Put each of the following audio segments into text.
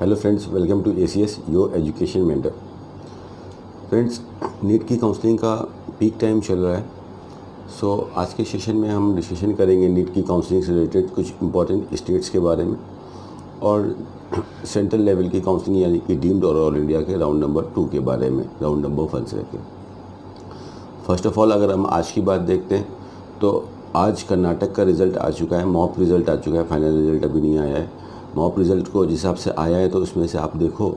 Hello friends, welcome to ACS your education mentor. Friends, NEET की counselling का peak time चल रहा है। आज के सेशन में हम डिस्कशन करेंगे नीट की काउंसलिंग से रिलेटेड कुछ इंपॉर्टेंट स्टेट्स के बारे में और सेंट्रल लेवल की काउंसलिंग यानी कि डीम्ड और ऑल इंडिया के राउंड नंबर 2 के बारे में, राउंड नंबर 1 से लेकर। फर्स्ट ऑफ ऑल अगर हम आज की बात देखते हैं तो आज कर्नाटक का रिज़ल्ट आ चुका है, मॉक रिज़ल्ट आ चुका है, फाइनल रिज़ल्ट अभी नहीं आया है। मॉक रिज़ल्ट को जिस हिसाब से आया है तो उसमें से आप देखो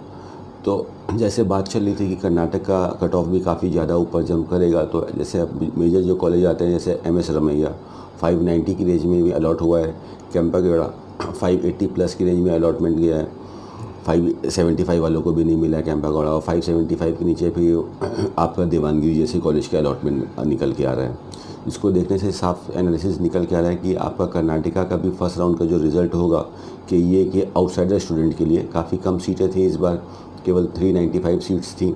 तो जैसे बात चल रही थी कि कर्नाटक का कट ऑफ भी काफ़ी ज़्यादा ऊपर जंप करेगा, तो जैसे अब मेजर जो कॉलेज आते हैं जैसे MS रमैया 590 की रेंज में भी अलॉट हुआ है, कैंपागेड़ा 580 प्लस की रेंज में अलॉटमेंट गया है, 575 वालों को भी नहीं मिला कैंपागौड़ा, और 575 के नीचे भी आपका देवानगिरी जैसे कॉलेज के अलॉटमेंट निकल के आ रहा है। इसको देखने से साफ एनालिसिस निकल के आ रहा है कि आपका कर्नाटका का भी फर्स्ट राउंड का जो रिज़ल्ट होगा कि ये कि आउटसाइडर स्टूडेंट के लिए काफ़ी कम सीटें थी, इस बार केवल 395 सीट्स थी।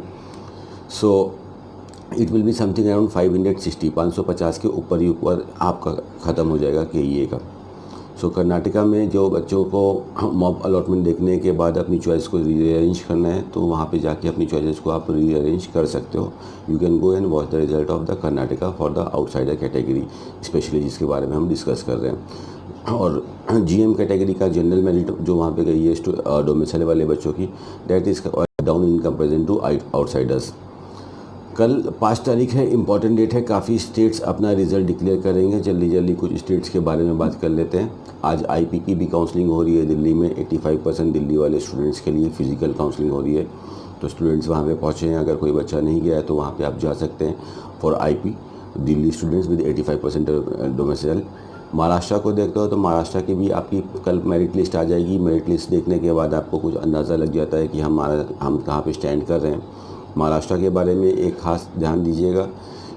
It will be something around 550 के ऊपर ही ऊपर आपका ख़त्म हो जाएगा KEA का। कर्नाटका में जो बच्चों को मॉब अलॉटमेंट देखने के बाद अपनी चॉइस को रीअरेंज करना है तो वहाँ पे जाके अपनी चॉइसेस को आप रीअरेंज कर सकते हो। You can go and watch the result of the Karnataka for the outsider category, specially जिसके बारे में हम डिस्कस कर रहे हैं। और GM कैटेगरी का जनरल मेरिट जो वहाँ पे गई है डोमिसाइल वाले बच्चों की, that is down in comparison to outsiders. कल 5 तारीख है, इंपॉर्टेंट डेट है, काफ़ी स्टेट्स अपना रिज़ल्ट डिक्लेयर करेंगे। जल्दी कुछ स्टेट्स के बारे में बात कर लेते हैं। आज IP की भी काउंसलिंग हो रही है दिल्ली में। 85% दिल्ली वाले स्टूडेंट्स के लिए फ़िज़िकल काउंसलिंग हो रही है, तो स्टूडेंट्स वहाँ पे पहुँचे हैं। अगर कोई बच्चा नहीं गया है तो वहाँ पे आप जा सकते हैं for IP Delhi students with 85% domicile. Maharashtra को देखते हो तो महाराष्ट्र की भी आपकी कल मेरिट लिस्ट आ जाएगी। मेरिट लिस्ट देखने के बाद आपको कुछ अंदाज़ा लग जाता है कि हम कहाँ पे स्टैंड कर रहे हैं। महाराष्ट्र के बारे में एक ख़ास ध्यान दीजिएगा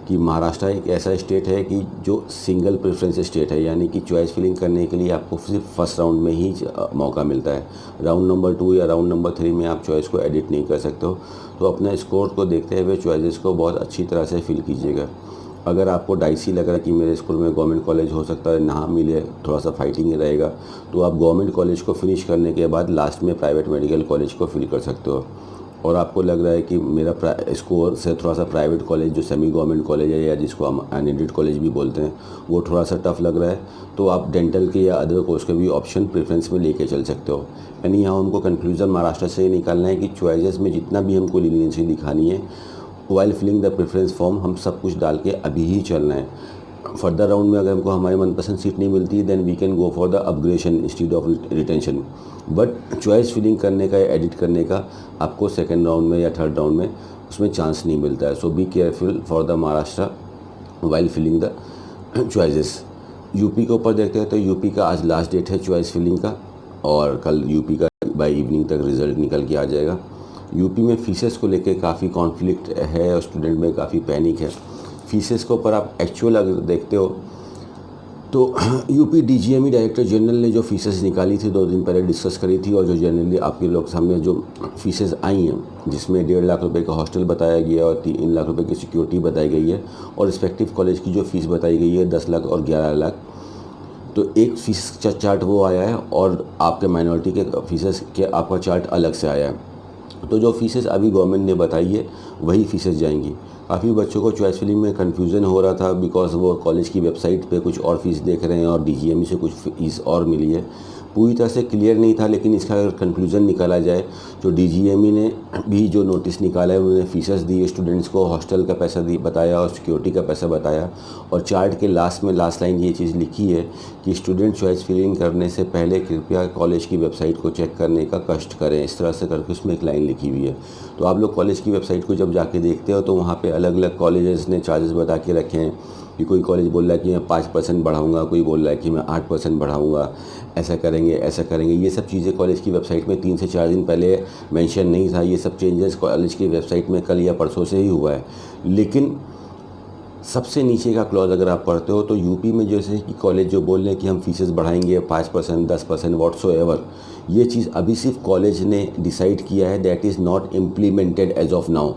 कि महाराष्ट्र एक ऐसा स्टेट है कि जो सिंगल प्रेफरेंस स्टेट है, यानी कि चॉइस फिलिंग करने के लिए आपको सिर्फ फर्स्ट राउंड में ही मौका मिलता है। राउंड नंबर 2 या राउंड नंबर 3 में आप चॉइस को एडिट नहीं कर सकते हो। तो अपने स्कोर को देखते हुए चॉइसेस को बहुत अच्छी तरह से फिल कीजिएगा। अगर आपको डाइसी लग रहा है कि मेरे स्कूल में गवर्नमेंट कॉलेज हो सकता है ना मिले, थोड़ा सा फाइटिंग रहेगा, तो आप गवर्नमेंट कॉलेज को फिनिश करने के बाद लास्ट में प्राइवेट मेडिकल कॉलेज को फिल कर सकते हो। और आपको लग रहा है कि मेरा स्कोर से थोड़ा सा प्राइवेट कॉलेज जो सेमी गवर्नमेंट कॉलेज है या जिसको हम अनएडेड कॉलेज भी बोलते हैं वो थोड़ा सा टफ लग रहा है, तो आप डेंटल के या अदर कोर्स के भी ऑप्शन प्रेफरेंस में लेके चल सकते हो। यानी यहाँ हमको कंक्लूजन महाराष्ट्र से ये निकालना है कि चॉइसेस में जितना भी हमको लीनियंसी दिखानी है while filling the preference form, हम सब कुछ डाल के अभी ही चलना है। फर्दर राउंड में अगर हमको हमारी मनपसंद सीट नहीं मिलती then we can go for the upgradation instead of retention, but choice filling करने का या एडिट करने का आपको सेकेंड राउंड में या थर्ड राउंड में उसमें चांस नहीं मिलता है। So be careful for the Maharashtra while filling the choices. UP के ऊपर देखते हैं तो यूपी का आज लास्ट डेट है चॉइस फिलिंग का, और कल यूपी का बाय इवनिंग तक रिज़ल्ट निकल के आ जाएगा। यूपी में फीसेस को लेकर काफ़ी कॉन्फ्लिक्ट है और स्टूडेंट में काफ़ी पैनिक है। फीसेस के ऊपर आप एक्चुअल अगर देखते हो तो यूपी DGME डायरेक्टर जनरल ने जो फीसेस निकाली थी 2 दिन पहले डिस्कस करी थी, और जो जनरली आपके लोग सामने जो फीसेस आई हैं जिसमें 1.5 लाख रुपए का हॉस्टल बताया गया और 3 लाख रुपए की सिक्योरिटी बताई गई है, और रिस्पेक्टिव कॉलेज की जो फ़ीस बताई गई है 10 लाख और 11 लाख। तो एक फ़ीस चार्ट वो आया है और आपके माइनॉरिटी के फीसेस के आपका चार्ट अलग से आया है। तो जो फीसेस अभी गवर्नमेंट ने बताई है वही फीसेस जाएंगी। काफ़ी बच्चों को चॉइस फिलिंग में कन्फ्यूज़न हो रहा था बिकॉज वो कॉलेज की वेबसाइट पे कुछ और फीस देख रहे हैं और DGME से कुछ फीस और मिली है। पूरी तरह से क्लियर नहीं था, लेकिन इसका अगर कंक्लूजन निकाला जाए तो DGME ने भी जो नोटिस निकाला है उन्होंने फीसेस दिए स्टूडेंट्स को, हॉस्टल का पैसा बताया और सिक्योरिटी का पैसा बताया, और चार्ट के लास्ट में लास्ट लाइन ये चीज़ लिखी है कि स्टूडेंट चॉइस फिलिंग करने से पहले कृपया कॉलेज की वेबसाइट को चेक करने का कष्ट करें। इस तरह से करके उसमें एक लाइन लिखी हुई है। तो आप लोग कॉलेज की वेबसाइट को जब जाके देखते हो तो वहाँ पे अलग अलग कॉलेजेस ने चार्जेस बता के रखे हैं कि कोई कॉलेज बोल रहा है कि मैं 5% बढ़ाऊँगा, कोई बोल रहा है कि मैं 8% बढ़ाऊँगा, ऐसा करेंगे ऐसा करेंगे। ये सब चीज़ें कॉलेज की वेबसाइट में 3 से 4 दिन पहले मेंशन नहीं था। ये सब चेंजेस कॉलेज की वेबसाइट में कल या परसों से ही हुआ है। लेकिन सबसे नीचे का क्लॉज अगर आप पढ़ते हो तो यूपी में जैसे कि कॉलेज जो बोल रहे हैं कि हम फीसेस बढ़ाएंगे 5%, 10%, व्हाट्सोएवर, ये चीज़ अभी सिर्फ कॉलेज ने डिसाइड किया है, that is not implemented as of now.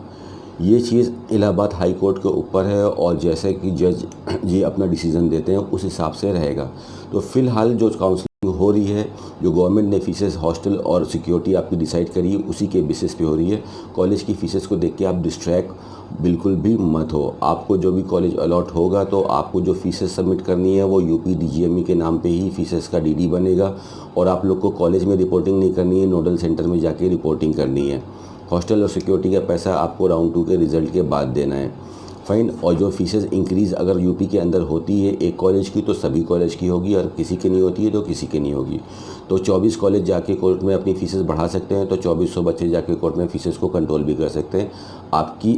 ये चीज़ इलाहाबाद हाई कोर्ट के ऊपर है और जैसे कि जज जी अपना डिसीज़न देते हैं उस हिसाब से रहेगा। तो फ़िलहाल जो काउंसलिंग हो रही है, जो गवर्नमेंट ने फ़ीसेस हॉस्टल और सिक्योरिटी आपकी डिसाइड करी है, उसी के बेसिस पे हो रही है। कॉलेज की फ़ीसेस को देख के आप डिस्ट्रैक्ट बिल्कुल भी मत हो। आपको जो भी कॉलेज अलॉट होगा तो आपको जो फ़ीसेस सबमिट करनी है वो यूपी डीजीएमई के नाम पे ही फ़ीसेस का डीडी बनेगा और आप लोग को कॉलेज में रिपोर्टिंग नहीं करनी है, नोडल सेंटर में जाके रिपोर्टिंग करनी है। हॉस्टल और सिक्योरिटी का पैसा आपको राउंड 2 के रिज़ल्ट के बाद देना है। फ़ाइन। और जो फ़ीसेस इंक्रीज़ अगर यूपी के अंदर होती है एक कॉलेज की तो सभी कॉलेज की होगी और किसी की नहीं होती है तो किसी की नहीं होगी। तो 24 कॉलेज जाके कोर्ट में अपनी फ़ीसेस बढ़ा सकते हैं तो 2400 बच्चे जाके कोर्ट में फ़ीसेस को कंट्रोल भी कर सकते हैं। आपकी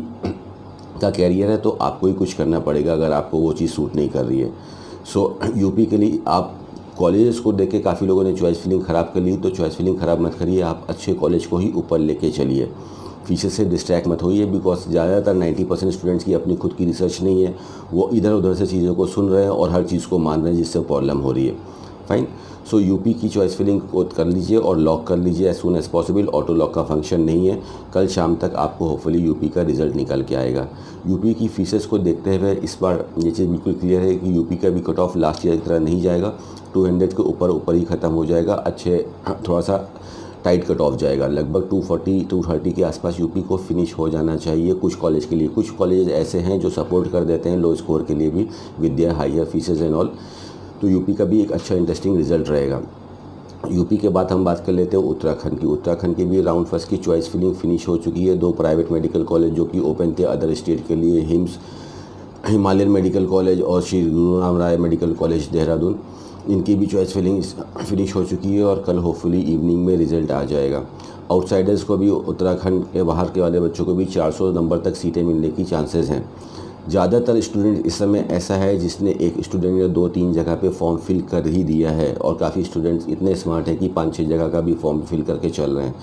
का कैरियर है तो आपको ही कुछ करना पड़ेगा अगर आपको वो चीज़ सूट नहीं कर रही है। सो यूपी के लिए आप कॉलेजेस को देख के काफ़ी लोगों ने चॉइस फिलिंग ख़राब कर ली, तो चॉइस फिलिंग ख़राब मत करिए, आप अच्छे कॉलेज को ही ऊपर लेके चलिए। फीसेस से डिस्ट्रैक्ट मत होइए बिकॉज ज़्यादातर 90% स्टूडेंट्स की अपनी खुद की रिसर्च नहीं है, वो इधर उधर से चीज़ों को सुन रहे हैं और हर चीज़ को मान रहे हैं जिससे प्रॉब्लम हो रही है। फाइन। सो यूपी की चॉइस फिलिंग को कर लीजिए और लॉक कर लीजिए as soon as possible. Auto lock का फंक्शन नहीं है, कल शाम तक आपको होपफुली यूपी का रिज़ल्ट निकल के आएगा। यूपी की फीसेस को देखते हुए इस बार ये चीज़ बिल्कुल क्लियर है कि यूपी का भी कट ऑफ लास्ट ईयर की तरह नहीं जाएगा, 200 के ऊपर ही ख़त्म हो जाएगा। अच्छे थोड़ा सा टाइट कट ऑफ जाएगा, लगभग 240-230 के आसपास यूपी को फिनिश हो जाना चाहिए कुछ कॉलेज के लिए। कुछ कॉलेज ऐसे हैं जो सपोर्ट कर देते हैं लो स्कोर के लिए भी with higher fees and all. तो यूपी का भी एक अच्छा इंटरेस्टिंग रिजल्ट रहेगा। यूपी के बाद हम बात कर लेते हैं उत्तराखंड की। उत्तराखंड की भी राउंड फर्स्ट की चॉइस फिलिंग फिनिश हो चुकी है। 2 प्राइवेट मेडिकल कॉलेज जो कि ओपन थे अदर स्टेट के लिए, हिम्स हिमालयन मेडिकल कॉलेज और श्री गुरु राम राय मेडिकल कॉलेज देहरादून, इनकी भी चॉइस फिलिंग फिनिश हो चुकी है और कल होपफुली इवनिंग में रिज़ल्ट आ जाएगा। आउटसाइडर्स को भी, उत्तराखंड के बाहर के वाले बच्चों को भी 400 नंबर तक सीटें मिलने की चांसेस हैं। ज़्यादातर स्टूडेंट इस समय ऐसा है जिसने एक स्टूडेंट या 2-3 जगह पे फॉर्म फिल कर ही दिया है और काफ़ी स्टूडेंट्स इतने स्मार्ट हैं कि 5-6 जगह का भी फॉर्म फिल करके चल रहे हैं।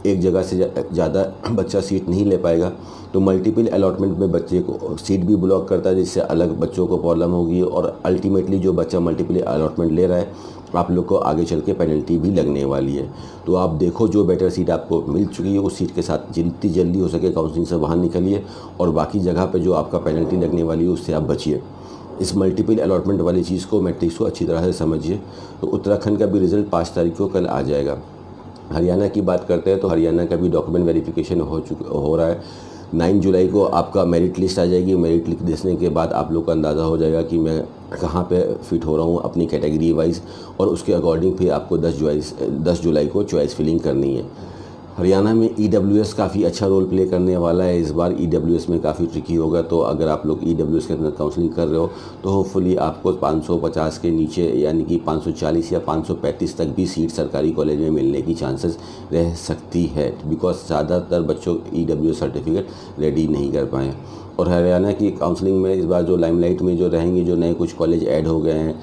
एक जगह से ज़्यादा बच्चा सीट नहीं ले पाएगा तो मल्टीपल अलॉटमेंट में बच्चे को सीट भी ब्लॉक करता है जिससे अलग बच्चों को प्रॉब्लम होगी और अल्टीमेटली जो बच्चा मल्टीपल अलॉटमेंट ले रहा है आप लोग को आगे चल के पेनल्टी भी लगने वाली है। तो आप देखो जो बेटर सीट आपको मिल चुकी है उस सीट के साथ जितनी जल्दी हो सके काउंसलिंग से बाहर निकलिए और बाकी जगह पे जो आपका पेनल्टी लगने वाली है उससे आप बचिए। इस मल्टीपल अलॉटमेंट वाली चीज़ को, मैट्रिक्स को अच्छी तरह से समझिए। तो उत्तराखंड का भी रिज़ल्ट 5 तारीख को कल आ जाएगा। हरियाणा की बात करते हैं तो हरियाणा का भी डॉक्यूमेंट वेरिफिकेशन हो रहा है। 9 जुलाई को आपका मेरिट लिस्ट आ जाएगी। मेरिट लिस्ट देखने के बाद आप लोग को अंदाज़ा हो जाएगा कि मैं कहाँ पे फिट हो रहा हूँ अपनी कैटेगरी वाइज और उसके अकॉर्डिंग फिर आपको 10 जुलाई को चॉइस फिलिंग करनी है। हरियाणा में ईडब्ल्यूएस काफ़ी अच्छा रोल प्ले करने वाला है इस बार। ईडब्ल्यूएस में काफ़ी ट्रिकी होगा, तो अगर आप लोग ईडब्ल्यूएस के अंदर काउंसलिंग कर रहे हो तो होपफुली आपको 550 के नीचे यानी कि 540 या 535 तक भी सीट सरकारी कॉलेज में मिलने की चांसेस रह सकती है बिकॉज ज़्यादातर बच्चों ईडब्ल्यूएस सर्टिफिकेट रेडी नहीं कर पाए। और हरियाणा की काउंसलिंग में इस बार जो लाइमलाइट में जो रहेंगे, जो नए कुछ कॉलेज ऐड हो गए हैं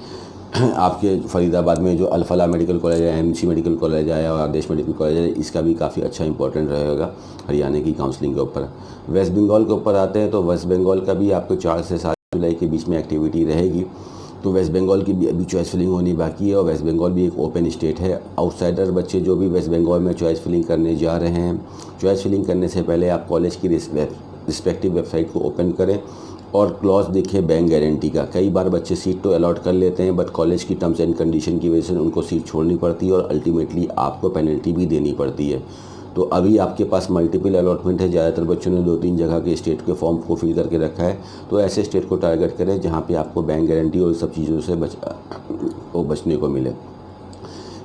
आपके फरीदाबाद में, जो अलफला मेडिकल कॉलेज है, एमसी मेडिकल कॉलेज है और आदेश मेडिकल कॉलेज है, इसका भी काफ़ी अच्छा इंपॉर्टेंट रहेगा हरियाणा की काउंसलिंग के ऊपर। वेस्ट बंगाल के ऊपर आते हैं तो वेस्ट बंगाल का भी आपको 4 से 7 जुलाई के बीच में एक्टिविटी रहेगी। तो वेस्ट बंगाल की भी अभी चॉइस फिलिंग होनी बाकी है और वेस्ट बंगाल भी एक ओपन स्टेट है। आउटसाइडर बच्चे जो भी वेस्ट बंगाल में चॉइस फिलिंग करने जा रहे हैं, चॉइस फिलिंग करने से पहले आप कॉलेज की रिस्पेक्टिव वेबसाइट को ओपन करें और क्लॉज देखें बैंक गारंटी का। कई बार बच्चे सीट तो अलॉट कर लेते हैं बट कॉलेज की टर्म्स एंड कंडीशन की वजह से उनको सीट छोड़नी पड़ती है और अल्टीमेटली आपको पेनल्टी भी देनी पड़ती है। तो अभी आपके पास मल्टीपल अलॉटमेंट है, ज़्यादातर बच्चों ने 2-3 जगह के स्टेट के फॉर्म को फिल करके रखा है, तो ऐसे स्टेट को टारगेट करें जहाँ पे आपको बैंक गारंटी और सब चीज़ों से बचने को मिले।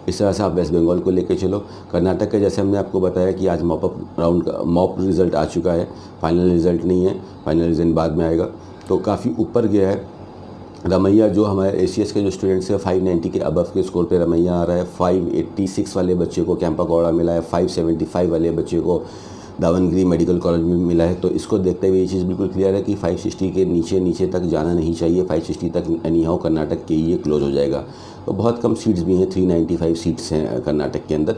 इस तरह से आप वेस्ट बंगाल को लेकर चलो। कर्नाटक के जैसे हमने आपको बताया कि आज मॉप रिज़ल्ट आ चुका है, फाइनल रिज़ल्ट नहीं है, फाइनल रिज़ल्ट बाद में आएगा। तो काफ़ी ऊपर गया है रमैया। जो हमारे एसीएस के जो स्टूडेंट्स हैं 590 के अबव के स्कोर पे रमैया आ रहा है। 586 वाले बच्चे को कैंपा कौड़ा मिला है, 575 वाले बच्चे को दावनगिरी मेडिकल कॉलेज में मिला है। तो इसको देखते हुए ये चीज़ बिल्कुल क्लियर है कि 560 के नीचे तक जाना नहीं चाहिए। 560 तक एनी हाउ कर्नाटक के ये क्लोज हो जाएगा। तो बहुत कम सीट्स भी हैं, 395 सीट्स हैं कर्नाटक के अंदर।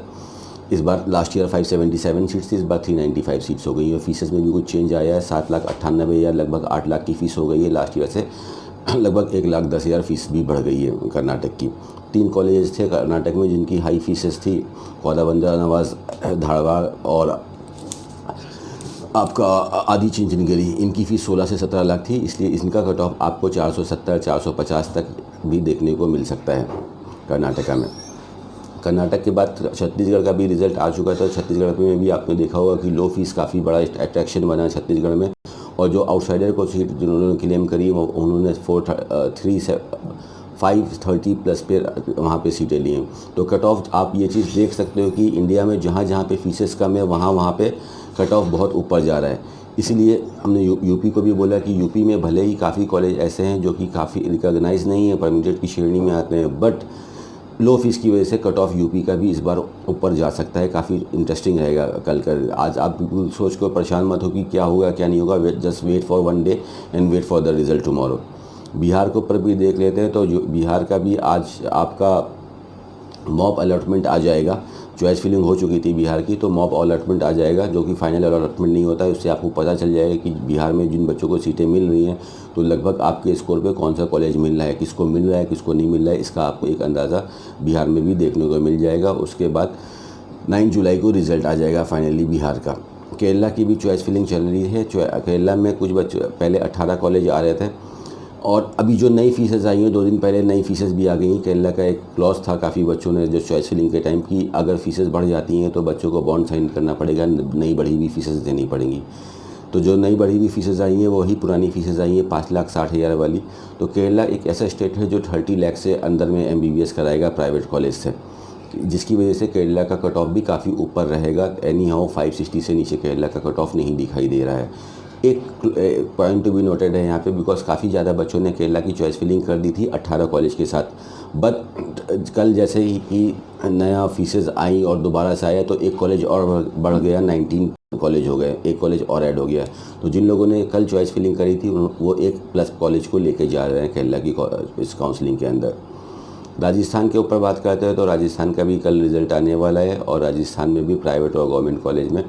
इस बार लास्ट ईयर 577 सीट्स थी, इस बार 395 सीट्स हो गई है। फीसेस में भी कुछ चेंज आया है, 7,98,000 लगभग 8 लाख की फ़ीस हो गई है लास्ट ईयर से। लगभग 1,10,000 फीस भी बढ़ गई है कर्नाटक की। 3 कॉलेजेस थे कर्नाटक में जिनकी हाई फीसेस थी, कौदाबंदा, नवाज, धारवाड़ और आपका आदि चुंचनगिरी, इनकी फ़ीस 16 से 17 लाख थी, इसलिए इनका कट ऑफ आपको 470 450 तक भी देखने को मिल सकता है कर्नाटका में। कर्नाटक के बाद छत्तीसगढ़ का भी रिज़ल्ट आ चुका था। छत्तीसगढ़ में भी आपने देखा होगा कि लो फीस काफ़ी बड़ा अट्रैक्शन बना है छत्तीसगढ़ में, और जो आउटसाइडर को सीट जिन्होंने क्लेम करी उन्होंने 530 प्लस पे वहाँ पे सीटें ली हैं। तो कट ऑफ आप ये चीज़ देख सकते हो कि इंडिया में जहाँ जहाँ पे फीसेस कम है वहाँ पे कट ऑफ बहुत ऊपर जा रहा है। इसीलिए हमने यूपी को भी बोला कि यूपी में भले ही काफ़ी कॉलेज ऐसे हैं जो कि काफ़ी रिकॉग्नाइज नहीं है, परमिटेड की श्रेणी में आते हैं, बट लो फीस की वजह से कट ऑफ यूपी का भी इस बार ऊपर जा सकता है। काफ़ी इंटरेस्टिंग रहेगा कल कर। आज आप बिल्कुल सोच कर परेशान मत हो कि क्या होगा क्या नहीं होगा, just wait for one day and wait for the result tomorrow. Bihar के ऊपर भी देख लेते हैं, तो जो बिहार का भी आज आपका मॉब अलॉटमेंट आ जाएगा। चॉइस फिलिंग हो चुकी थी बिहार की, तो मॉब अलॉटमेंट आ जाएगा, जो कि फाइनल अलॉटमेंट नहीं होता है। उससे आपको पता चल जाएगा कि बिहार में जिन बच्चों को सीटें मिल रही हैं तो लगभग आपके स्कोर पे कौन सा कॉलेज मिल रहा है, किसको मिल रहा है किसको नहीं मिल रहा है, इसका आपको एक अंदाज़ा बिहार में भी देखने को मिल जाएगा। उसके बाद 9 जुलाई को रिज़ल्ट आ जाएगा फाइनली बिहार का। केरला की भी चॉइस फिलिंग चल रही है। केरला में कुछ बच्चे पहले 18 कॉलेज आ रहे थे, और अभी जो नई फीसेस आई हैं 2 दिन पहले नई फीसेस भी आ गई हैं। केरला का एक क्लॉज था काफ़ी बच्चों ने जो चॉइस फिलिंग के टाइम की, अगर फीसेस बढ़ जाती हैं तो बच्चों को बॉन्ड साइन करना पड़ेगा, नई बढ़ी हुई फीसेस देनी पड़ेंगी। तो जो नई बढ़ी हुई फीसेस आई हैं वही पुरानी फीसेस आई हैं 5,60,000 वाली। तो केरला एक ऐसा स्टेट है जो 30 लाख से अंदर में MBBS कराएगा प्राइवेट कॉलेज से, जिसकी वजह से केरला का कट ऑफ भी काफ़ी ऊपर रहेगा। एनी हाउ 560 से नीचे केरला का कट ऑफ नहीं दिखाई दे रहा है। एक पॉइंट टू बी नोटेड है यहाँ पे, बिकॉज काफ़ी ज़्यादा बच्चों ने केरला की चॉइस फिलिंग कर दी थी 18 कॉलेज के साथ, बट कल जैसे ही कि नया फीसेस आई और दोबारा से आया तो एक कॉलेज और बढ़ गया, 19 कॉलेज हो गए, एक कॉलेज और ऐड हो गया। तो जिन लोगों ने कल चॉइस फिलिंग करी थी वो एक प्लस कॉलेज को लेके जा रहे हैं केरला की इस काउंसलिंग के अंदर। राजस्थान के ऊपर बात करते हैं तो राजस्थान का भी कल रिज़ल्ट आने वाला है, और राजस्थान में भी प्राइवेट और गवर्नमेंट कॉलेज में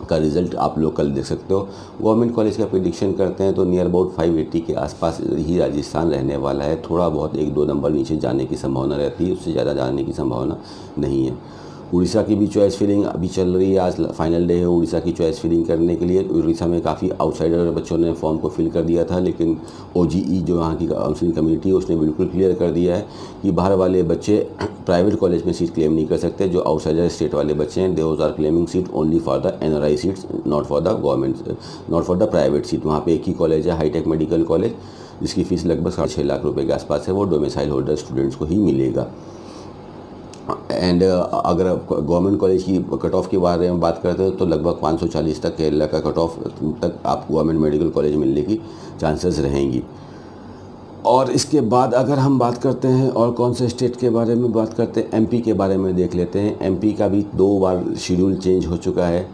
का रिज़ल्ट आप लोग कल देख सकते हो। गवर्नमेंट कॉलेज का प्रेडिक्शन करते हैं तो नियर अबाउट 580 के आसपास ही राजस्थान रहने वाला है। थोड़ा बहुत 1-2 नंबर नीचे जाने की संभावना रहती है, उससे ज़्यादा जाने की संभावना नहीं है। उड़ीसा की भी चॉइस फिलिंग अभी चल रही है, आज फाइनल डे है उड़ीसा की चॉइस फिलिंग करने के लिए। उड़ीसा में काफ़ी आउटसाइडर बच्चों ने फॉर्म को फिल कर दिया था, लेकिन OGE जो वहाँ की काउंसलिंग कमेटी है उसने बिल्कुल क्लियर कर दिया है कि बाहर वाले बच्चे प्राइवेट कॉलेज में सीट क्लेम नहीं कर सकते। जो आउटसाइडर स्टेट वाले बच्चे हैं those are claiming seat only for the NRI seats, not for the government, not for the private seat. वहाँ पर एक ही कॉलेज है, हाईटेक मेडिकल कॉलेज, जिसकी फ़ीस लगभग 6.5 लाख रुपये के आसपास है। वो डोमिसाइल होल्डर स्टूडेंट्स को ही मिलेगा। एंड अगर गवर्नमेंट कॉलेज की कट ऑफ के बारे में बात करते हैं तो लगभग 540 तक केरला का कट ऑफ तक आप गवर्नमेंट मेडिकल कॉलेज मिलने की चांसेस रहेंगी। और इसके बाद अगर हम बात करते हैं और कौन से स्टेट के बारे में बात करते हैं, MP के बारे में देख लेते हैं। MP का भी 2 बार शेड्यूल चेंज हो चुका है।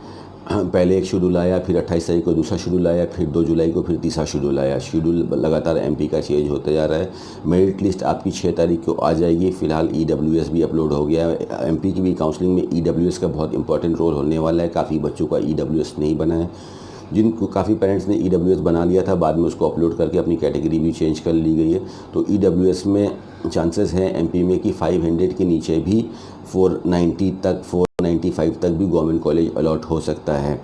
पहले एक शेड्यूल आया, फिर 28 तारीख को दूसरा शेड्यूल आया, फिर 2 जुलाई को फिर तीसरा शेड्यूल आया। शेड्यूल लगातार MP का चेंज होते जा रहा है। मेरिट लिस्ट आपकी 6 तारीख को आ जाएगी। फ़िलहाल EWS भी अपलोड हो गया है। MP की भी काउंसलिंग में EWS का बहुत इंपॉर्टेंट रोल होने वाला है। काफ़ी बच्चों का EWS नहीं बना है, जिनको काफ़ी पेरेंट्स ने EWS बना लिया था, बाद में उसको अपलोड करके अपनी कैटेगरी भी चेंज कर ली गई है। तो EWS में चांसेस हैं MP में कि 500 के नीचे भी 490 तक 495 तक भी गवर्नमेंट कॉलेज अलॉट हो सकता है।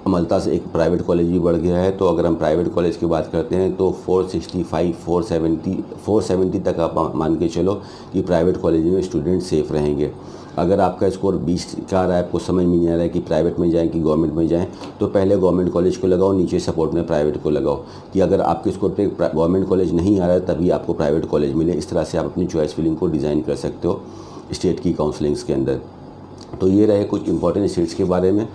अमलता से एक प्राइवेट कॉलेज भी बढ़ गया है। तो अगर हम प्राइवेट कॉलेज की बात करते हैं तो 465 470 तक आप मान के चलो कि प्राइवेट कॉलेज में स्टूडेंट सेफ़ रहेंगे। अगर आपका स्कोर 20 का आ रहा है, आपको समझ में नहीं आ रहा है कि प्राइवेट में जाएं कि गवर्नमेंट में जाएं, तो पहले गवर्नमेंट कॉलेज को लगाओ, नीचे सपोर्ट में प्राइवेट को लगाओ, कि अगर आपके स्कोर पे गवर्नमेंट कॉलेज नहीं आ रहा है तभी आपको प्राइवेट कॉलेज मिले। इस तरह से आप अपनी चॉइस फिलिंग को डिज़ाइन कर सकते हो स्टेट की काउंसलिंग्स के अंदर। तो ये रहे कुछ इंपॉर्टेंट स्टेट्स के बारे में।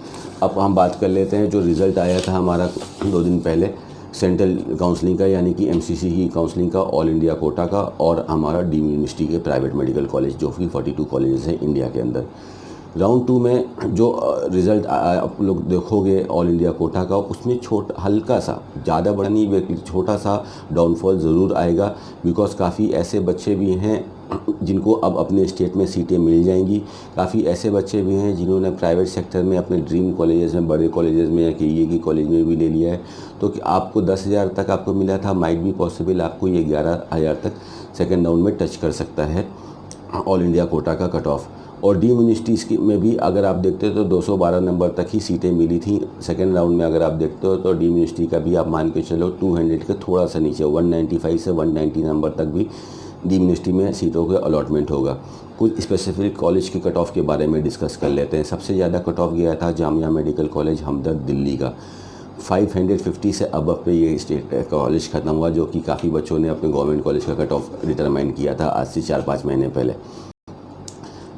अब हम बात कर लेते हैं जो रिज़ल्ट आया था हमारा 2 दिन पहले सेंट्रल काउंसलिंग का, यानी कि MCC की काउंसलिंग का, ऑल इंडिया कोटा का, और हमारा डीम्ड यूनिवर्सिटी के प्राइवेट मेडिकल कॉलेज, जो कि 42 कॉलेजेस हैं इंडिया के अंदर। राउंड 2 में जो रिज़ल्ट आप लोग देखोगे ऑल इंडिया कोटा का, उसमें हल्का सा, ज़्यादा बड़ा नहीं बल्कि छोटा सा डाउनफॉल ज़रूर आएगा। बिकॉज काफ़ी ऐसे बच्चे भी हैं जिनको अब अपने स्टेट में सीटें मिल जाएंगी। काफ़ी ऐसे बच्चे भी हैं जिन्होंने प्राइवेट सेक्टर में अपने ड्रीम कॉलेजेस में, बड़े कॉलेजेस में या KEA की कॉलेज में भी ले लिया है। तो कि आपको 10,000 तक आपको मिला था, माइट भी पॉसिबल आपको ये 11,000 तक सेकेंड राउंड में टच कर सकता है ऑल इंडिया कोटा का कट ऑफ। और डीम्ड यूनिवर्सिटीज़ की में भी अगर आप देखते हो तो 212 नंबर तक ही सीटें मिली थी सेकेंड राउंड में। अगर आप देखते हो तो डीम्ड यूनिवर्सिटी का भी आप मान के चलो 200 के थोड़ा सा नीचे 195 से 190 नंबर तक भी डीम्ड यूनिवर्सिटी में सीटों के अलॉटमेंट होगा। कुछ स्पेसिफिक कॉलेज के कट ऑफ के बारे में डिस्कस कर लेते हैं। सबसे ज़्यादा कट ऑफ गया था जामिया मेडिकल कॉलेज हमदर्द दिल्ली का, 550 से अबव पे ये स्टेट कॉलेज ख़त्म हुआ, जो कि काफ़ी बच्चों ने अपने गवर्नमेंट कॉलेज का कट ऑफ डिटरमाइन किया था आज से 4-5 महीने पहले।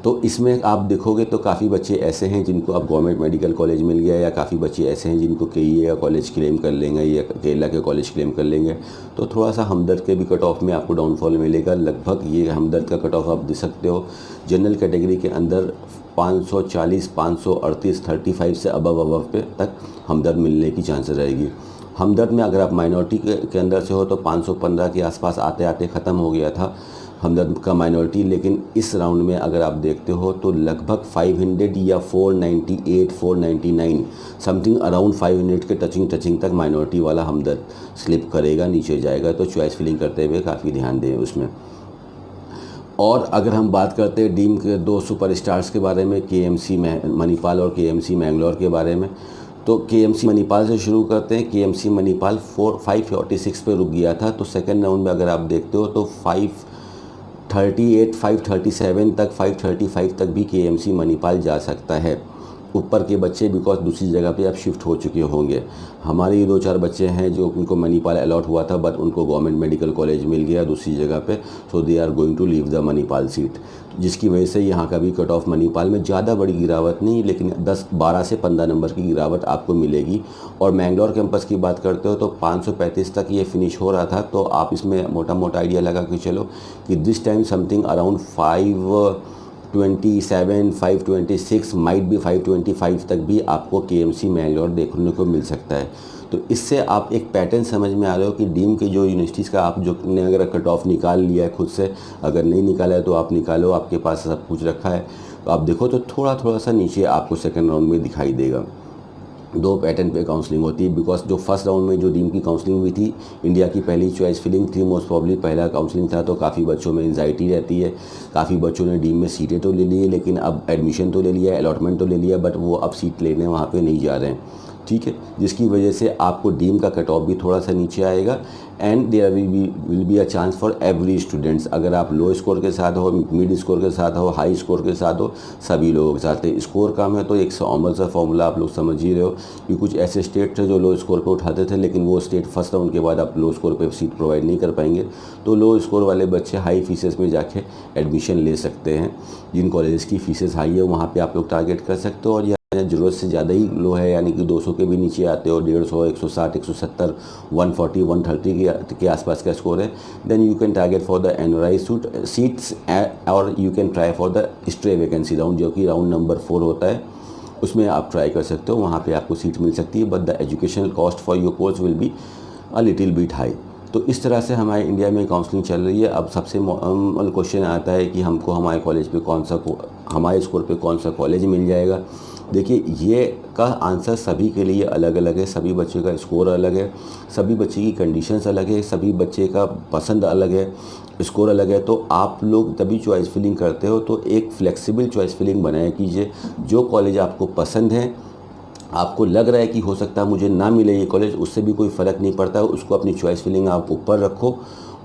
तो इसमें आप देखोगे तो काफ़ी बच्चे ऐसे हैं जिनको अब गवर्नमेंट मेडिकल कॉलेज मिल गया, या काफ़ी बच्चे ऐसे हैं जिनको केईए का कॉलेज क्लेम कर लेंगे या केरला के कॉलेज क्लेम कर लेंगे। तो थोड़ा सा हमदर्द के भी कट ऑफ में आपको डाउनफॉल मिलेगा। लगभग ये हमदर्द का कट ऑफ आप देख सकते हो जनरल कैटेगरी के अंदर 540, 538, 35 से अबव पे तक हमदर्द मिलने की चांसेस रहेगी। हमदर्द में अगर आप माइनॉरिटी के अंदर से हो तो 515 के आसपास आते आते ख़त्म हो गया था हमदर्द का माइनॉरिटी, लेकिन इस राउंड में अगर आप देखते हो तो लगभग 500 या 498, 499 समथिंग अराउंड 500 के टचिंग तक माइनॉरिटी वाला हमदर्द स्लिप करेगा, नीचे जाएगा। तो चॉइस फिलिंग करते हुए काफ़ी ध्यान दें उसमें। और अगर हम बात करते हैं डीम के 2 सुपरस्टार्स के बारे में, केएमसी मणिपाल और केएमसी मैंगलोर के बारे में, तो केएमसी मणिपाल से शुरू करते हैं। केएमसी मणिपाल 546 पे रुक गया था, तो सेकेंड राउंड में अगर आप देखते हो तो 538, 537 तक, 535 तक भी केएमसी मणिपाल जा सकता है। ऊपर के बच्चे बिकॉज दूसरी जगह पे अब शिफ्ट हो चुके होंगे। हमारे ये 2-4 बच्चे हैं जो उनको मणिपाल अलॉट हुआ था, बट उनको गवर्नमेंट मेडिकल कॉलेज मिल गया दूसरी जगह पे, so they are going to leave the Manipal seat, जिसकी वजह से यहाँ का भी कट ऑफ मणिपाल में ज़्यादा बड़ी गिरावट नहीं, लेकिन 12 से 15 नंबर की गिरावट आपको मिलेगी। और मैंगलोर कैंपस की बात करते हो तो 535 तक ये फिनिश हो रहा था, तो आप इसमें मोटा मोटा आइडिया लगा के चलो कि this time something around 527, 526 might भी 525 तक भी आपको केएमसी मैंगलोर देखने को मिल सकता है। तो इससे आप एक पैटर्न समझ में आ रहे हो कि डीम के जो यूनिवर्सिटीज़ का आप जो ने अगर कट ऑफ निकाल लिया है खुद से, अगर नहीं निकाला है तो आप निकालो, आपके पास सब कुछ रखा है, तो आप देखो तो थोड़ा सा नीचे आपको सेकेंड राउंड में दिखाई देगा। 2 पैटर्न पे काउंसलिंग होती है, बिकॉज जो फर्स्ट राउंड में जो डीम की काउंसलिंग हुई थी, इंडिया की पहली चॉइस फिलिंग थी, मोस्ट प्रॉब्ली पहला काउंसलिंग था, तो काफ़ी बच्चों में एंजाइटी रहती है। काफ़ी बच्चों ने डीम में सीटें तो ले ली है, लेकिन अब एडमिशन तो ले लिया, अलॉटमेंट तो ले लिया, बट वो अब सीट लेने वहाँ पे नहीं जा रहे हैं, ठीक है, जिसकी वजह से आपको डीम का कट ऑफ भी थोड़ा सा नीचे आएगा। And there will be a chance for every students. अगर आप लो स्कोर के साथ हो, मिड स्कोर के साथ हो, हाई स्कोर के साथ हो, सभी लोगों के साथ है। स्कोर कम है तो एक नॉर्मल सा फॉर्मूला आप लोग समझ ही रहे हो कि कुछ ऐसे स्टेट थे जो लो स्कोर पे उठाते थे, लेकिन वो स्टेट फर्स्ट राउंड के बाद आप लो स्कोर पे सीट प्रोवाइड नहीं कर पाएंगे, तो लो स्कोर वाले बच्चे हाई फीसेस में जाके एडमिशन ले सकते हैं। जिन कॉलेज की फीसेस हाई है वहाँ पर आप लोग टारगेट कर सकते हो, और ज़रूरत से ज़्यादा ही लो है, यानी कि 200 के भी नीचे आते हो, 150, 160, 170, 140, 130 के आसपास का स्कोर है, then you can target for the NRI seats, और you can try for the stray vacancy round, जो कि राउंड नंबर 4 होता है, उसमें आप ट्राई कर सकते हो, वहाँ पे आपको सीट मिल सकती है, but the educational cost for your course will be a little bit high. तो इस तरह से हमारे इंडिया में काउंसलिंग चल रही है। अब सबसे क्वेश्चन आता है कि हमको हमारे कॉलेज पे हमारे स्कोर पे कौन सा कॉलेज मिल जाएगा। देखिए, ये का आंसर सभी के लिए अलग अलग है, सभी बच्चे का स्कोर अलग है, सभी बच्चे की कंडीशंस अलग है, सभी बच्चे का पसंद अलग है, स्कोर अलग है। तो आप लोग तभी चॉइस फिलिंग करते हो तो एक फ्लेक्सिबल चॉइस फिलिंग बनाया कीजिए। जो कॉलेज आपको पसंद है, आपको लग रहा है कि हो सकता है मुझे ना मिले ये कॉलेज, उससे भी कोई फ़र्क नहीं पड़ता, उसको अपनी चॉइस फिलिंग आप ऊपर रखो,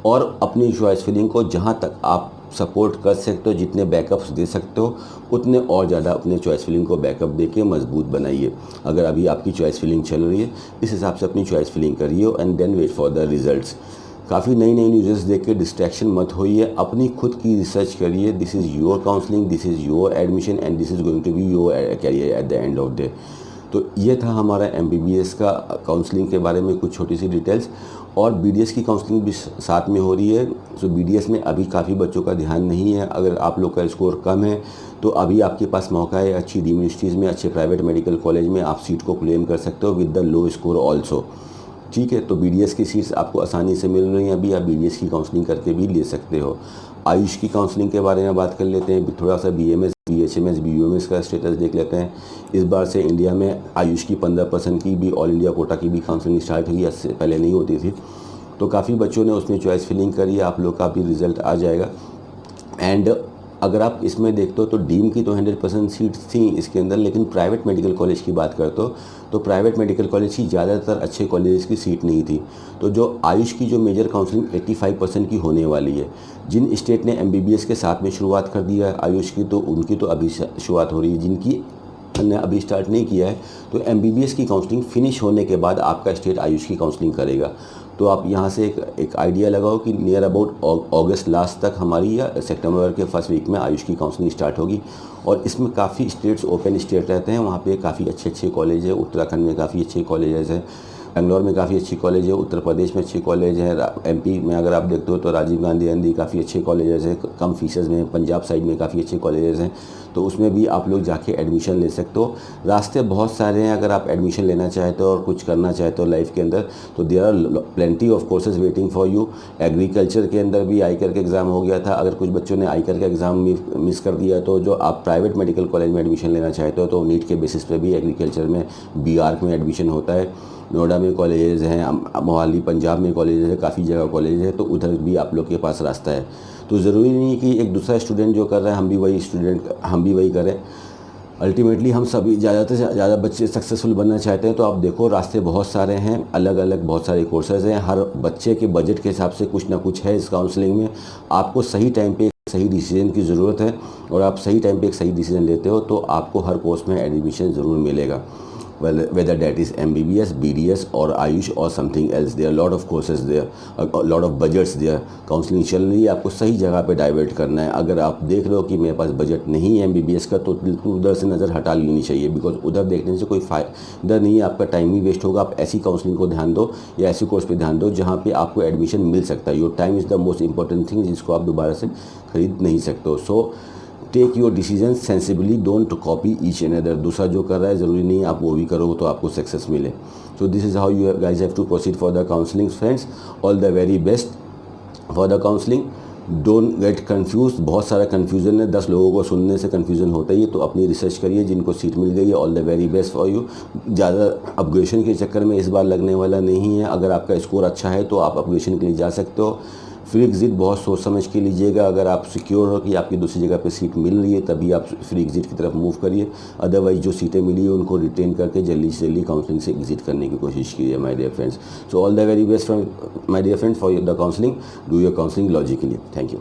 और अपनी चॉइस फिलिंग को जहाँ तक आप सपोर्ट कर सकते हो, जितने बैकअप्स दे सकते हो, उतने और ज़्यादा अपने चॉइस फिलिंग को बैकअप देके मजबूत बनाइए। अगर अभी आपकी चॉइस फिलिंग चल रही है, इस हिसाब से अपनी चॉइस फिलिंग करिए, and then wait for the results. काफ़ी नई न्यूज़ देख के डिस्ट्रैक्शन मत होइए, अपनी खुद की रिसर्च करिए। This is your counselling, this is your admission, and this is going to be your career at the end of day. तो ये था हमारा MBBS का काउंसलिंग के बारे में कुछ छोटी सी डिटेल्स। और BDS की काउंसलिंग भी साथ में हो रही है। सो BDS में अभी काफ़ी बच्चों का ध्यान नहीं है। अगर आप लोग का स्कोर कम है तो अभी आपके पास मौका है, अच्छी डीम्ड यूनिवर्सिटीज़ में, अच्छे प्राइवेट मेडिकल कॉलेज में आप सीट को क्लेम कर सकते हो with the low score also, ठीक है। तो BDS की सीट्स आपको आसानी से मिल रही हैं, अभी आप BDS की काउंसलिंग करके भी ले सकते हो। आयुष की काउंसलिंग के बारे में बात कर लेते हैं, थोड़ा सा BMS, BHMS, BUMS का स्टेटस देख लेते हैं। इस बार से इंडिया में आयुष की 15% की भी ऑल इंडिया कोटा की भी काउंसलिंग स्टार्ट हुई, इससे पहले नहीं होती थी। तो काफ़ी बच्चों ने उसमें चॉइस फिलिंग करी, आप लोग का भी रिज़ल्ट आ जाएगा। एंड अगर आप इसमें देखते हो तो डीम की तो 100% सीट्स थी इसके अंदर, लेकिन प्राइवेट मेडिकल कॉलेज की बात करते हो तो प्राइवेट मेडिकल कॉलेज की ज़्यादातर अच्छे कॉलेजेस की सीट नहीं थी। तो जो आयुष की जो मेजर काउंसलिंग 85% की होने वाली है। जिन स्टेट ने MBBS के साथ में शुरुआत कर दिया है आयुष की, तो उनकी तो अभी शुरुआत हो रही है। जिनकी ने अभी स्टार्ट नहीं किया है, तो MBBS की काउंसलिंग फिनिश होने के बाद आपका स्टेट आयुष की काउंसलिंग करेगा। तो आप यहाँ से एक आइडिया लगाओ कि नियर अबाउट अगस्त लास्ट तक हमारी या सितंबर के फर्स्ट वीक में आयुष की काउंसलिंग स्टार्ट होगी। और इसमें काफ़ी स्टेट्स ओपन स्टेट रहते हैं, वहाँ पे काफ़ी अच्छे कॉलेज है। उत्तराखंड में काफ़ी अच्छे कॉलेजेस हैं, बेंगलोर में काफ़ी अच्छी कॉलेज है, उत्तर प्रदेश में अच्छी कॉलेज है, MP में अगर आप देखते हो तो राजीव गांधी एनडी काफ़ी अच्छे कॉलेजेस हैं कम फीसेस में। पंजाब साइड में काफ़ी अच्छे कॉलेजेस हैं, तो उसमें भी आप लोग जाके एडमिशन ले सकते हो। रास्ते बहुत सारे हैं अगर आप एडमिशन लेना चाहते हो और कुछ करना चाहते हो लाइफ के अंदर, तो there are plenty of courses waiting for you. Agriculture के अंदर भी आईकर का एग्ज़ाम हो गया था, अगर कुछ बच्चों ने आईकर का एग्ज़ाम मिस कर दिया तो जो आप प्राइवेट मेडिकल कॉलेज में एडमिशन लेना चाहते हो तो नीट के बेसिस पे भी एग्रीकल्चर में BARC में एडमिशन होता है। नोएडा में कॉलेजेस हैं, मोहाली पंजाब में कॉलेजेस है, काफ़ी जगह कॉलेज है, तो उधर भी आप लोग के पास रास्ता है। तो ज़रूरी नहीं कि एक दूसरा स्टूडेंट जो कर रहा है हम भी वही करें। अल्टीमेटली हम सभी ज़्यादा से ज़्यादा बच्चे सक्सेसफुल बनना चाहते हैं। तो आप देखो रास्ते बहुत सारे हैं, अलग अलग बहुत सारे कोर्सेज हैं, हर बच्चे के बजट के हिसाब से कुछ ना कुछ है इस काउंसलिंग में। आपको सही टाइम पे सही डिसीजन की ज़रूरत है, और आप सही टाइम पे एक सही डिसीजन लेते हो तो आपको हर कोर्स में एडमिशन ज़रूर मिलेगा। Whether that is MBBS, BDS or Ayush or something else, there are a lot of courses there, a lot of budgets there। Counselling चल रही है, आपको सही जगह पे डाइवर्ट करना है। अगर आप देख रहे हो कि मेरे पास बजट नहीं है MBBS का, तो बिल्कुल उधर से नज़र हटा लेनी चाहिए, बिकॉज उधर देखने से कोई फ़ायदा नहीं है, आपका टाइम ही वेस्ट होगा। आप ऐसी काउंसलिंग को ध्यान दो या ऐसे कोर्स पे ध्यान दो जहाँ पे आपको एडमिशन मिल सकता है। Your time is the most important thing, जिसको आप दोबारा से खरीद नहीं सकते हो। So take your decision sensibly, don't copy each and other. दूसरा जो कर रहा है ज़रूरी नहीं आप वो भी करो तो आपको सक्सेस मिले। So this is how you guys have to proceed for the counselling friends. All the very best for the counselling. Don't get confuse, बहुत सारा कन्फ्यूज़न है, 10 लोगों को सुनने से कन्फ्यूज़न होता ही है, तो अपनी रिसर्च करिए। जिनको सीट मिल गई है all the very best for you. ज़्यादा अपग्रेडेशन के चक्कर में इस बार लगने वाला नहीं है। अगर आपका स्कोर अच्छा है तो आप अपग्रेडेशन के लिए जा सकते हो। फ्री एग्ज़िट बहुत सोच समझ के लीजिएगा। अगर आप सिक्योर हो कि आपकी दूसरी जगह पे सीट मिल रही है तभी आप फ्री एग्ज़िट की तरफ मूव करिए। अदरवाइज जो सीटें मिली है उनको रिटेन करके जल्दी से जल्दी काउंसलिंग से एग्ज़िट करने की कोशिश कीजिए my dear friends. So all the very best from my dear friends for the counselling. Do your counselling logically. Thank you.